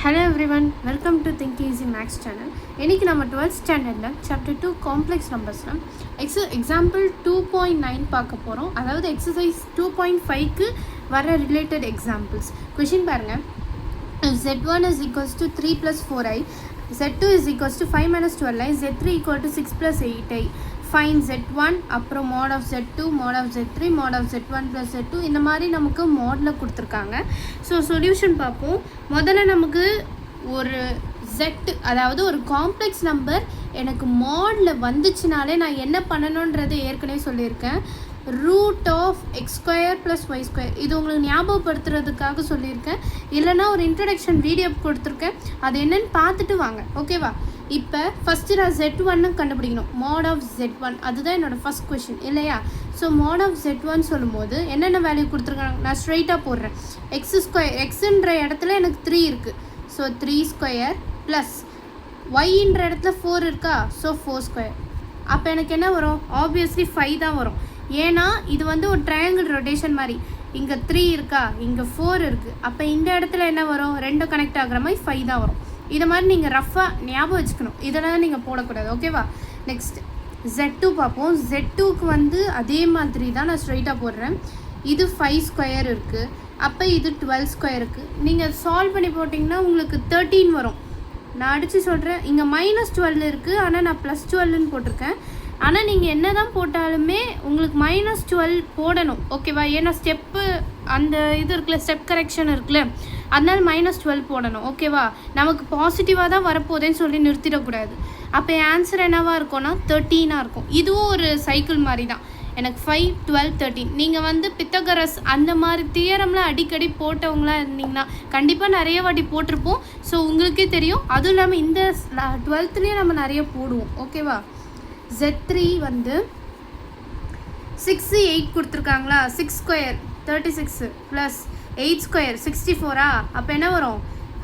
Hello everyone, welcome to Think Easy Max channel. இன்னைக்கு நம்ம 12th ஸ்டாண்டர்ட்ல chapter 2 complex numbers-ல example 2.9 பார்க்க போறோம். அதாவது exercise 2.5 க்கு வர related examples. Question பாருங்க. If z1 is equals to 3 plus 4i, z2 is equals to 5 minus 12i, z3 equal to 6 plus 8i. Find z1 அப்புறம் mod of z2 mod of z3 mod of z1 plus z2 இந்த மாதிரி நமக்கு மாடல கொடுத்துருக்காங்க. So solution பார்ப்போம். முதல்ல நமக்கு ஒரு z அதாவது ஒரு காம்ப்ளெக்ஸ் நம்பர் எனக்கு மாடல வந்துச்சுனாலே நான் என்ன பண்ணணுன்றது ஏற்கனவே சொல்லியிருக்கேன். Root of X square plus Y square இது உங்களுக்கு ஞாபகப்படுத்துறதுக்காக சொல்லியிருக்கேன். இல்லைனா ஒரு இன்ட்ரடக்ஷன் வீடியோ கொடுத்துருக்கேன், அது என்னன்னு பார்த்துட்டு வாங்க. ஓகேவா? இப்போ ஃபஸ்ட்டு நான் z1 கண்டுபிடிக்கணும். mod of z1 அதுதான் என்னோடய ஃபஸ்ட் கொஷின் இல்லையா? ஸோ mod of z1 சொல்லும்போது என்னென்ன வேல்யூ கொடுத்துருக்காங்க நான் ஸ்ட்ரைட்டாக போடுறேன். எக்ஸ் ஸ்கொயர் எக்ஸுன்ற இடத்துல எனக்கு 3 இருக்குது. ஸோ 3 ஸ்கொயர் ப்ளஸ் ஒய்ன்ற இடத்துல 4 இருக்கா? So 4 square. அப்போ எனக்கு என்ன வரும்? ஆப்வியஸ்லி 5 தான் வரும். ஏன்னா இது வந்து ஒரு ட்ரையாங்கிள் ரொட்டேஷன் மாதிரி. இங்கே 3 இருக்கா, இங்கே 4 இருக்குது. அப்போ இந்த இடத்துல என்ன வரும்? ரெண்டும் கனெக்ட் ஆகிற மாதிரி 5 தான் வரும். இதை மாதிரி நீங்கள் ரஃபாக ஞாபகம் வச்சுக்கணும், இதெல்லாம் நீங்கள் போடக்கூடாது. ஓகேவா? நெக்ஸ்ட் z2 பார்ப்போம். z2க்கு வந்து அதே மாதிரி தான் நான் ஸ்ட்ரைட்டாக போடுறேன். இது 5 ஸ்கொயர் இருக்குது, அப்போ இது 12 ஸ்கொயர் இருக்குது. நீங்கள் சால்வ் பண்ணி போட்டிங்கன்னா உங்களுக்கு 13 வரும். நான் அடித்து சொல்கிறேன், இங்கே -12 இருக்குது, ஆனால் நான் +12ன்னு போட்டிருக்கேன். ஆனால் நீங்கள் என்ன தான் போட்டாலுமே உங்களுக்கு -12 போடணும். ஓகேவா? ஏன்னா ஸ்டெப்பு அந்த இது இருக்குல்ல, ஸ்டெப் கரெக்ஷன் இருக்குல்ல, அதனால -12 போடணும். ஓகேவா? நமக்கு பாசிட்டிவாக தான் வரப்போதேன்னு சொல்லி நிறுத்திடக்கூடாது. அப்போ என் ஆன்சர் என்னவாக இருக்கும்னா 13ஆக இருக்கும். இதுவும் ஒரு சைக்கிள் மாதிரி தான். எனக்கு 5, 12, 13. நீங்கள் வந்து பித்தகரஸ் அந்த மாதிரி தியரம்லாம் அடிக்கடி போட்டவங்களாம் இருந்தீங்கன்னா கண்டிப்பாக நிறைய வாட்டி போட்டிருப்போம். ஸோ உங்களுக்கே தெரியும். அதுவும் இல்லாமல் இந்த 12லேயும் நம்ம நிறைய போடுவோம். ஓகேவா? z3 வந்து 6, 8 கொடுத்துருக்காங்களா? 6 ஸ்கொயர் 36 ப்ளஸ் 8 ஸ்கொயர் 64. அப்போ என்ன வரும்?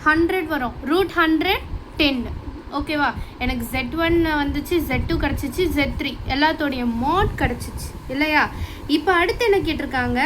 100 வரும். ரூட் 100 10. ஓகேவா? எனக்கு z1 வந்துச்சு, z2 கிடச்சிச்சு, z3 எல்லாத்தோடைய மாட் கிடச்சிச்சு இல்லையா? இப்போ அடுத்து என்ன கேட்டிருக்காங்க?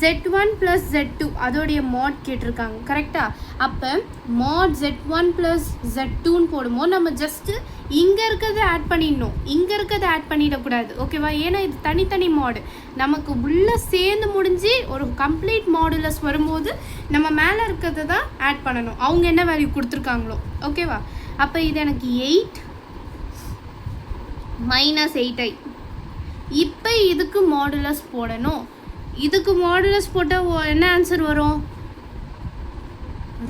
z1 ப்ளஸ் z2 அதோடைய மாட் கேட்டிருக்காங்க. கரெக்டாக? அப்போ மாட் z1 ப்ளஸ் z2ன்னு போடும்போது நம்ம ஜஸ்ட்டு இங்கே இருக்கிறத ஆட் பண்ணிடணும், இங்கே இருக்கிறத ஆட் பண்ணிடக்கூடாது. ஓகேவா? ஏன்னா இது தனித்தனி மாடு. நமக்கு உள்ளே சேர்ந்து முடிஞ்சு ஒரு கம்ப்ளீட் மாடுலஸ் வரும்போது நம்ம மேலே இருக்கிறத தான் ஆட் பண்ணணும், அவங்க என்ன வேல்யூ கொடுத்துருக்காங்களோ. ஓகேவா? அப்போ இது எனக்கு 8 - 8i. இப்போ இதுக்கு மாடுலஸ் போடணும். இதுக்கு மாடுலஸ் போட்டால் என்ன ஆன்சர் வரும்?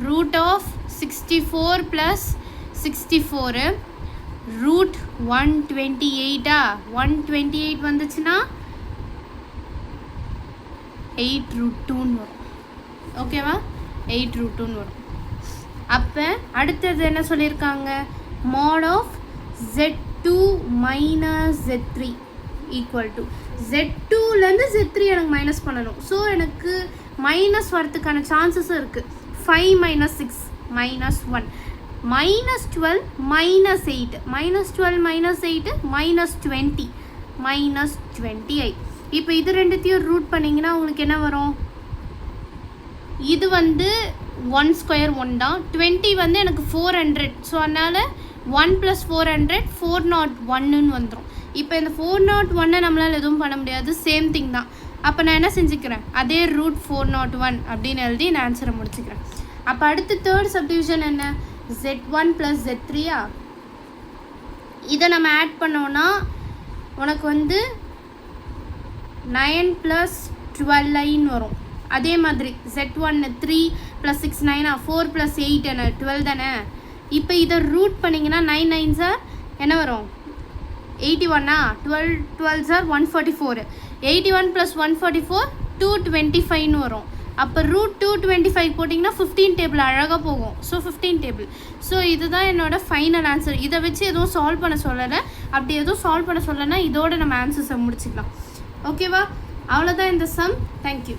Root of 64 plus 64 root 128. 128 வந்துச்சுன்னா 8√2ன்னு வரும். ஓகேவா? 8√2ன்னு வரும். அப்போ அடுத்தது என்ன சொல்லியிருக்காங்க? mod of z2 minus z3 equal to z2லேருந்து z3 எனக்கு மைனஸ் பண்ணணும். ஸோ எனக்கு மைனஸ் வரதுக்கான சான்சஸும் இருக்குது. 5 - 6 -1 -12 -8 -12 -8 -20 -20i. இப்போ இது ரெண்டுத்தையும் ரூட் பண்ணிங்கன்னா உங்களுக்கு என்ன வரும்? இது வந்து 1 ஸ்கொயர் 1 தான். 20 வந்து எனக்கு 400. ஸோ அதனால் 1 + 400 401ன்னு வந்துடும். இப்போ இந்த 401 நம்மளால் எதுவும் பண்ண முடியாது, சேம் திங் தான். அப்போ நான் என்ன செஞ்சுக்கிறேன்? அதே ரூட் 401 அப்படின்னு எழுதி நான் ஆன்சரை முடிச்சுக்கிறேன். அப்போ அடுத்து தேர்ட் சப்டிவிஷன் என்ன? z1 plus z3. இதை நம்ம ஆட் பண்ணோன்னா உனக்கு வந்து 9 + 12iன்னு வரும். அதே மாதிரி z1 3 + 6 9 4 + 8 என்ன 12 தானே? இப்போ இதை ரூட் பண்ணிங்கன்னா 9 9s என்ன வரும்? 81. 12 12s 144. 81 + 144 225ன்னு வரும். அப்போ ரூட் 225 போட்டிங்கன்னா 15 டேபிள் அழகாக போகும். So 15 table. ஸோ இதுதான் என்னோடய ஃபைனல் ஆன்சர். இதை வச்சு எதுவும் சால்வ் பண்ண சொல்லலை. அப்படி எதுவும் சால்வ் பண்ண சொல்லலைன்னா இதோட நம்ம ஆன்சர்ஸை முடிச்சுக்கலாம். ஓகேவா? அவ்வளோதான் இந்த சம். தேங்க்யூ.